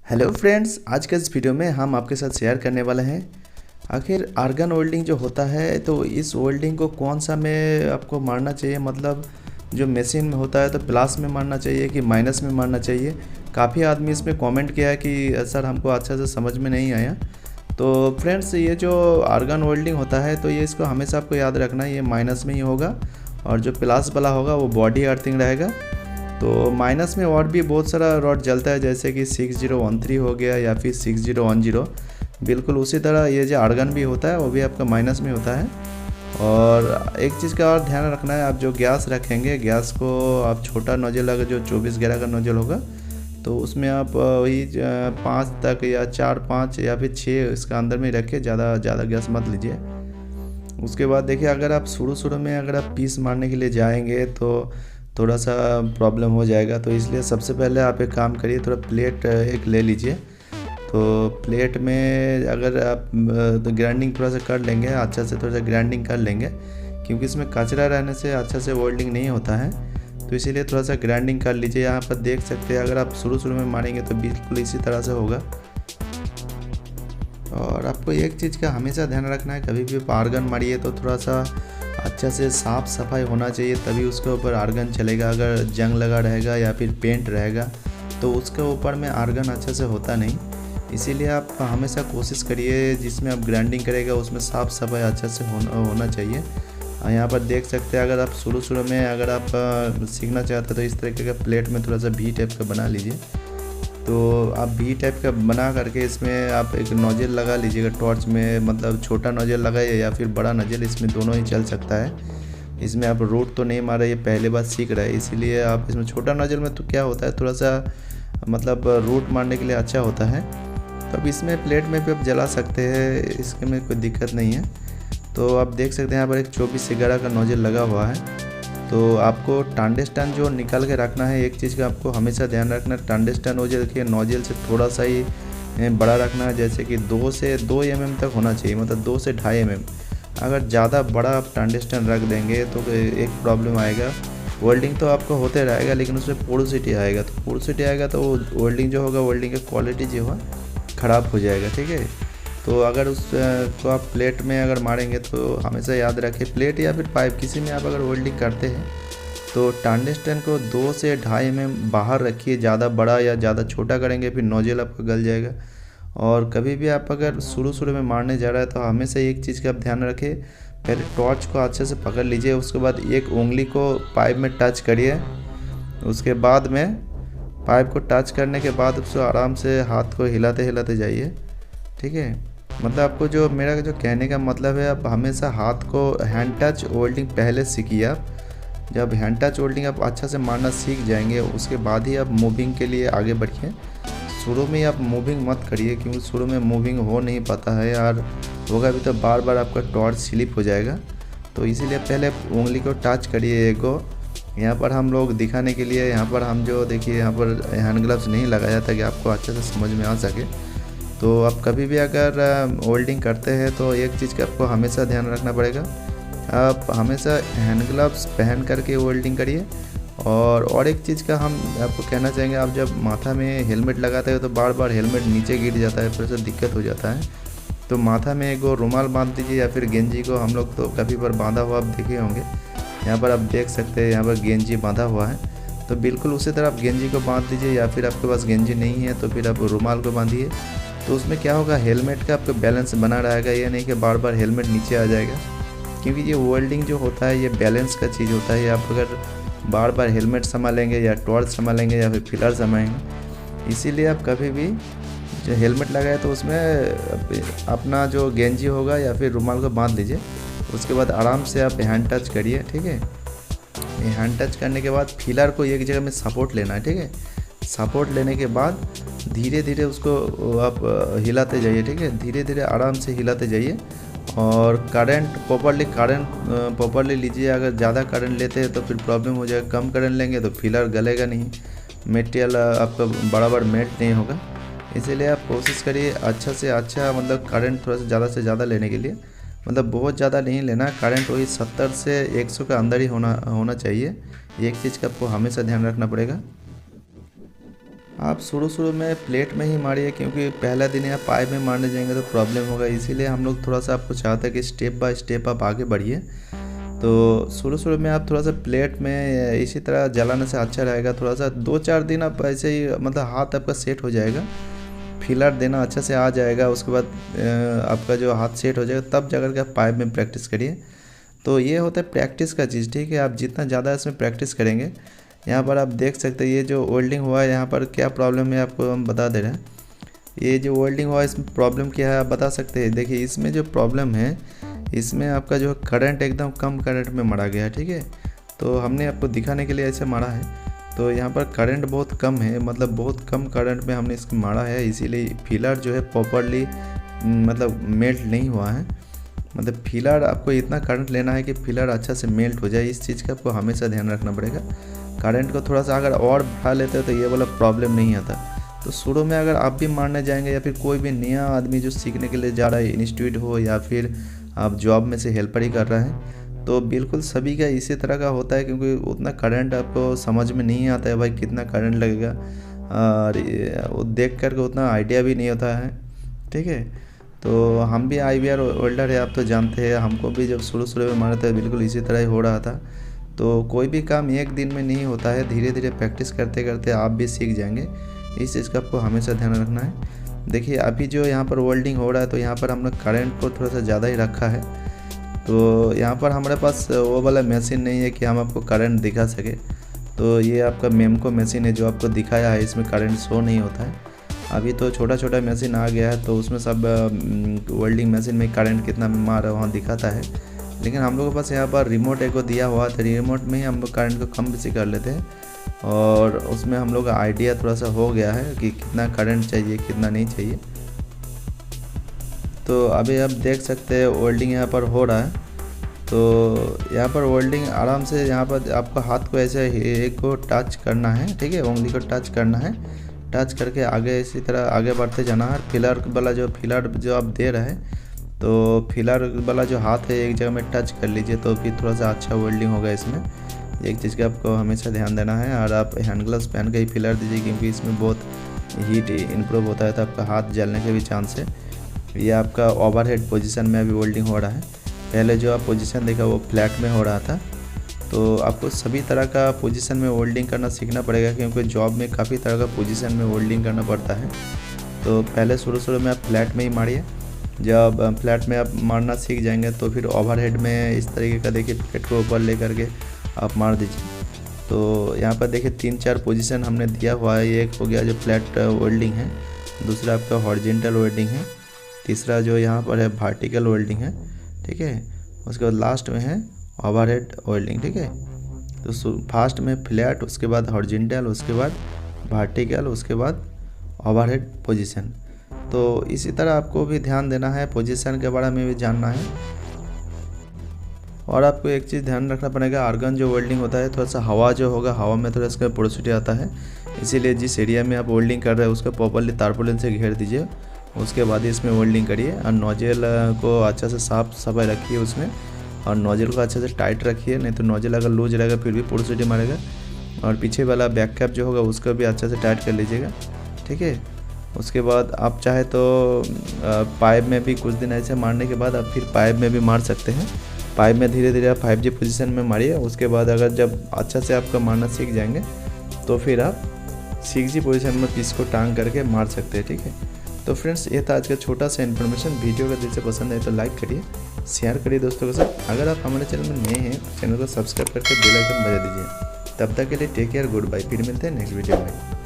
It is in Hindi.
हेलो फ्रेंड्स, आज के इस वीडियो में हम आपके साथ शेयर करने वाले हैं आखिर आर्गन वेल्डिंग जो होता है तो इस वेल्डिंग को कौन सा में आपको मारना चाहिए। मतलब जो मशीन में होता है तो प्लस में मारना चाहिए कि माइनस में मारना चाहिए। काफ़ी आदमी इसमें कमेंट किया है कि सर हमको अच्छा से समझ में नहीं आया। तो फ्रेंड्स, ये जो आर्गन वेल्डिंग होता है तो ये इसको हमेशा आपको याद रखना है, ये माइनस में ही होगा और जो प्लस वाला होगा वो बॉडी अर्थिंग रहेगा। तो माइनस में और भी बहुत सारा रॉड जलता है, जैसे कि 6013 हो गया या फिर 6010। बिल्कुल उसी तरह ये जो आर्गन भी होता है वो भी आपका माइनस में होता है। और एक चीज़ का और ध्यान रखना है, आप जो गैस रखेंगे गैस को आप छोटा नोजल, अगर जो 2411 का नोजल होगा तो उसमें आप वही 5 तक या 4 5 या फिर 6 इसका अंदर में रख के ज़्यादा गैस मत लीजिए। उसके बाद देखिए, अगर आप शुरू में अगर आप पीस मारने के लिए जाएंगे तो थोड़ा सा प्रॉब्लम हो जाएगा। तो इसलिए सबसे पहले आप एक काम करिए, थोड़ा प्लेट एक ले लीजिए। तो प्लेट में अगर आप तो ग्राइंडिंग थोड़ा सा कर लेंगे, अच्छा से थोड़ा सा ग्राइंडिंग कर लेंगे, क्योंकि इसमें कचरा रहने से अच्छा से वेल्डिंग नहीं होता है। तो इसीलिए थोड़ा सा ग्राइंडिंग कर लीजिए। यहाँ पर देख सकते हैं, अगर आप शुरू में मारेंगे तो बिल्कुल इसी तरह से होगा। और आपको एक चीज़ का हमेशा ध्यान रखना है, कभी भी आर्गन मारिए तो थोड़ा सा अच्छा से साफ़ सफाई होना चाहिए, तभी उसके ऊपर आर्गन चलेगा। अगर जंग लगा रहेगा या फिर पेंट रहेगा तो उसके ऊपर में आर्गन अच्छा से होता नहीं। इसीलिए आप हमेशा कोशिश करिए जिसमें आप ग्राइंडिंग करेगा उसमें साफ़ सफाई अच्छा से होना चाहिए। यहाँ पर देख सकते हैं, अगर आप शुरू में अगर आप सीखना चाहते हैं तो इस तरीके का प्लेट में थोड़ा सा भी टाइप का बना लीजिए। तो आप भी टाइप का बना करके इसमें आप एक नोजल लगा लीजिएगा टॉर्च में, मतलब छोटा नोजल लगाइए या फिर बड़ा नोजल, इसमें दोनों ही चल सकता है। इसमें आप रूट तो नहीं मार रहे, ये पहले बार सीख रहे हैं, इसीलिए आप इसमें छोटा नोजल में तो क्या होता है थोड़ा सा मतलब रूट मारने के लिए अच्छा होता है। तो अब इसमें प्लेट में भी आप जला सकते हैं, इसके में कोई दिक्कत नहीं है। तो आप देख सकते हैं यहाँ पर एक 2411 का नोजल लगा हुआ है। तो आपको टंगस्टन जो निकाल के रखना है, एक चीज़ का आपको हमेशा ध्यान रखना है, टंगस्टन नोजल से थोड़ा सा ही बड़ा रखना है, जैसे कि 2 से 2 mm तक होना चाहिए, मतलब 2 से 2.5 mm। अगर ज़्यादा बड़ा आप टंगस्टन रख देंगे तो एक प्रॉब्लम आएगा, वेल्डिंग तो आपको होते रहेगा लेकिन उसमें पोरोसिटी आएगा। तो पोरोसिटी आएगा तो वेल्डिंग जो होगा, वेल्डिंग का क्वालिटी जो है ख़राब हो जाएगा, ठीक है। तो अगर उस तो आप प्लेट में अगर मारेंगे तो हमेशा याद रखें, प्लेट या फिर पाइप किसी में आप अगर वेल्डिंग करते हैं तो टंगस्टन को 2 से 2.5 mm बाहर रखिए। ज़्यादा बड़ा या ज़्यादा छोटा करेंगे फिर नोजल आपका गल जाएगा। और कभी भी आप अगर शुरू में मारने जा रहे हैं तो हमेशा एक चीज़ का आप ध्यान रखें, पहले टॉर्च को अच्छे से पकड़ लीजिए, उसके बाद एक उंगली को पाइप में टच करिए। उसके बाद में पाइप को टच करने के बाद उसको आराम से हाथ को हिलाते जाइए, ठीक है। मतलब आपको जो मेरा जो कहने का मतलब है, आप हमेशा हाथ को हैंड टच वेल्डिंग पहले सीखिए। आप जब हैंड टच वेल्डिंग आप अच्छा से मारना सीख जाएंगे उसके बाद ही आप मूविंग के लिए आगे बढ़िए। शुरू में आप मूविंग मत करिए, क्योंकि शुरू में मूविंग हो नहीं पाता है यार, होगा भी तो बार आपका टॉर्च स्लिप हो जाएगा। तो इसीलिए पहले उंगली को टच करिए एक को। यहाँ पर हम लोग दिखाने के लिए, यहाँ पर हम जो देखिए यहाँ पर हैंड ग्लव्स नहीं लगाया ताकि आपको अच्छे से समझ में आ सके। तो आप कभी भी अगर वेल्डिंग करते हैं तो एक चीज़ का आपको हमेशा ध्यान रखना पड़ेगा, आप हमेशा हैंड ग्लव्स पहन करके वेल्डिंग करिए। और एक चीज़ का हम आपको कहना चाहेंगे, आप जब माथा में हेलमेट लगाते हो तो बार हेलमेट नीचे गिर जाता है, फिर से दिक्कत हो जाता है। तो माथा में एक रुमाल बांध दीजिए या फिर गेंजी को, हम लोग तो कभी बार बांधा हुआ आप देखे होंगे। यहाँ पर आप देख सकते हैं, यहाँ पर गेंजी बांधा हुआ है, तो बिल्कुल उसी तरह आप गेंजी को बांध दीजिए, या फिर आपके पास गेंजी नहीं है तो फिर आप रुमाल को बांधिए। तो उसमें क्या होगा, हेलमेट का आपका बैलेंस बना रहेगा, ये नहीं कि बार हेलमेट नीचे आ जाएगा। क्योंकि ये वेल्डिंग जो होता है ये बैलेंस का चीज़ होता है। आप अगर बार हेलमेट संभालेंगे या टॉर्च संभालेंगे या फिर फिलर संभालेंगे, इसीलिए आप कभी भी जो हेलमेट लगाए तो उसमें अपना जो गेंजी होगा या फिर रुमाल को बांध लीजिए। उसके बाद आराम से आप हैंड टच करिए, ठीक है। हैंड टच करने के बाद फिलर को एक जगह में सपोर्ट लेना है, ठीक है। सपोर्ट लेने के बाद धीरे उसको आप हिलाते जाइए, ठीक है। धीरे आराम से हिलाते जाइए और करंट प्रॉपरली लीजिए। अगर ज़्यादा करंट लेते हैं तो फिर प्रॉब्लम हो जाएगा, कम करंट लेंगे तो फिलर गलेगा नहीं, मटेरियल आपका बराबर मेल्ट नहीं होगा। इसीलिए आप कोशिश करिए अच्छा से अच्छा, मतलब करंट थोड़ा सा ज़्यादा लेने के लिए, मतलब बहुत ज़्यादा नहीं लेना, करंट वही 70 से 100 के अंदर ही होना चाहिए। एक चीज़ का आपको हमेशा ध्यान रखना पड़ेगा। आप शुरू में प्लेट में ही मारिए, क्योंकि पहला दिन आप पाइप में मारने जाएंगे तो प्रॉब्लम होगा। इसीलिए हम लोग थोड़ा सा आपको चाहते हैं कि स्टेप बाय स्टेप आप आगे बढ़िए। तो शुरू में आप थोड़ा सा प्लेट में इसी तरह जलाने से अच्छा रहेगा। थोड़ा सा 2-4 दिन आप ऐसे ही मतलब हाथ आपका सेट हो जाएगा, फिलर देना अच्छा से आ जाएगा। उसके बाद आपका जो हाथ सेट हो जाएगा तब जाकर के आप पाइप में प्रैक्टिस करिए। तो ये होता है प्रैक्टिस का चीज़, ठीक है। आप जितना ज़्यादा इसमें प्रैक्टिस करेंगे, यहाँ पर आप देख सकते हैं ये जो वेल्डिंग हुआ है यहाँ पर क्या प्रॉब्लम है आपको हम बता दे रहे हैं। ये जो वेल्डिंग हुआ है इसमें प्रॉब्लम क्या है आप बता सकते हैं। देखिए इसमें जो प्रॉब्लम है, इसमें आपका जो करंट एकदम कम करंट में मारा गया है, ठीक है। तो हमने आपको दिखाने के लिए ऐसे मारा है। तो यहाँ पर करंट बहुत कम है, मतलब बहुत कम करंट में हमने इसको मारा है, इसीलिए फिलर जो है प्रॉपरली मतलब मेल्ट नहीं हुआ है। मतलब फिलर आपको इतना करंट लेना है कि फिलर अच्छा से मेल्ट हो जाए। इस चीज़ का आपको हमेशा ध्यान रखना पड़ेगा। करंट को थोड़ा सा अगर और बढ़ा लेते हो तो ये वाला प्रॉब्लम नहीं आता। तो शुरू में अगर आप भी मारने जाएंगे या फिर कोई भी नया आदमी जो सीखने के लिए जा रहा है, इंस्टीट्यूट हो या फिर आप जॉब में से हेल्पर ही कर रहे हैं, तो बिल्कुल सभी का इसी तरह का होता है, क्योंकि उतना करंट आपको समझ में नहीं आता है भाई कितना करंट लगेगा, और वो देख करके उतना आइडिया भी नहीं होता है, ठीक है। तो हम भी IBR वेल्डर है, आप तो जानते हैं। हमको भी जब शुरू में मारा था बिल्कुल इसी तरह ही हो रहा था। तो कोई भी काम एक दिन में नहीं होता है, धीरे धीरे प्रैक्टिस करते करते आप भी सीख जाएंगे। इस चीज़ का आपको हमेशा ध्यान रखना है। देखिए अभी जो यहाँ पर वेल्डिंग हो रहा है, तो यहाँ पर हमने करंट को थोड़ा सा ज़्यादा ही रखा है। तो यहाँ पर हमारे पास वो वाला मशीन नहीं है कि हम आपको करंट दिखा सके। तो ये आपका मेमको मशीन है जो आपको दिखाया है, इसमें करंट शो नहीं होता है। अभी तो छोटा मशीन आ गया है, तो उसमें सब वेल्डिंग मशीन में करंट कितना मार है वहाँ दिखाता है। लेकिन हम लोगों के पास यहाँ पर रिमोट एक को दिया हुआ था, रिमोट में ही हम लोग करंट को कम बेसी कर लेते हैं, और उसमें हम लोग का आइडिया थोड़ा सा हो गया है कि कितना करंट चाहिए कितना नहीं चाहिए। तो अभी आप देख सकते हैं वेल्डिंग यहाँ पर हो रहा है। तो यहाँ पर वेल्डिंग आराम से, यहाँ पर आपको हाथ को ऐसे एक को टच करना है, ठीक है, उंगली को टच करना है। टच करके आगे इसी तरह आगे बढ़ते जाना है। फिलर वाला जो आप दे रहे हैं, तो फिलर वाला जो हाथ है एक जगह में टच कर लीजिए, तो फिर थोड़ा सा अच्छा वेल्डिंग होगा इसमें। एक चीज़ का आपको हमेशा ध्यान देना है। और आप हैंड ग्लव्स पहन के ही फिलर दीजिए, क्योंकि इसमें बहुत हीट इम्प्रूव होता है, तो आपका हाथ जलने के भी चांस है। ये आपका ओवरहेड पोजीशन में अभी वेल्डिंग हो रहा है। पहले जो आप पोजीशन देखा वो फ्लैट में हो रहा था। तो आपको सभी तरह का पोजीशन में वेल्डिंग करना सीखना पड़ेगा, क्योंकि जॉब में काफ़ी तरह का पोजीशन में वेल्डिंग करना पड़ता है। तो पहले शुरू में आप फ्लैट में ही मारिए। जब फ्लैट में आप मारना सीख जाएंगे तो फिर ओवरहेड में इस तरीके का देखिए प्लेट को ऊपर ले करके आप मार दीजिए। तो यहाँ पर देखिए 3-4 पोजीशन हमने दिया हुआ है। एक हो गया जो फ्लैट वेल्डिंग है, दूसरा आपका हॉरिजॉन्टल वेल्डिंग है, तीसरा जो यहाँ पर है वर्टिकल वेल्डिंग है, ठीक है। उसके बाद लास्ट में है ओवरहेड वेल्डिंग, ठीक है। तो फास्ट में फ्लैट, उसके बाद हॉरिजॉन्टल, उसके बाद वर्टिकल, उसके बाद ओवरहेड पोजीशन। तो इसी तरह आपको भी ध्यान देना है, पोजीशन के बारे में भी जानना है। और आपको एक चीज़ ध्यान रखना पड़ेगा, आर्गन जो वेल्डिंग होता है, थोड़ा सा हवा जो होगा, हवा में थोड़ा इसका पोरोसिटी आता है। इसीलिए जिस एरिया में आप वेल्डिंग कर रहे हैं उसको प्रॉपरली तारपुलिन से घेर दीजिए, उसके बाद ही इसमें वेल्डिंग करिए। और नोजल को अच्छा से साफ सफाई रखिए उसमें, और नोजल को अच्छे से टाइट रखिए, नहीं तो नोजल अगर लूज रहेगा फिर भी पोरोसिटी मारेगा। और पीछे वाला बैक कैप जो होगा उसको भी अच्छे से टाइट कर लीजिएगा, ठीक है। उसके बाद आप चाहे तो पाइप में भी कुछ दिन ऐसे मारने के बाद आप फिर पाइप में भी मार सकते हैं। पाइप में धीरे धीरे आप 5G पोजीशन में मारिए। उसके बाद अगर जब अच्छा से आपका मारना सीख जाएंगे तो फिर आप 6G पोजीशन में पीस को टांग करके मार सकते हैं, ठीक है। तो फ्रेंड्स ये था आज का छोटा सा इन्फॉर्मेशन। वीडियो अगर दिल से पसंद है तो लाइक करिए, शेयर करिए दोस्तों के साथ। अगर आप हमारे चैनल में नए हैं तो चैनल को सब्सक्राइब करके बेल आइकन बजा दीजिए। तब तक के लिए टेक केयर, गुड बाय। फिर मिलते हैं नेक्स्ट वीडियो में।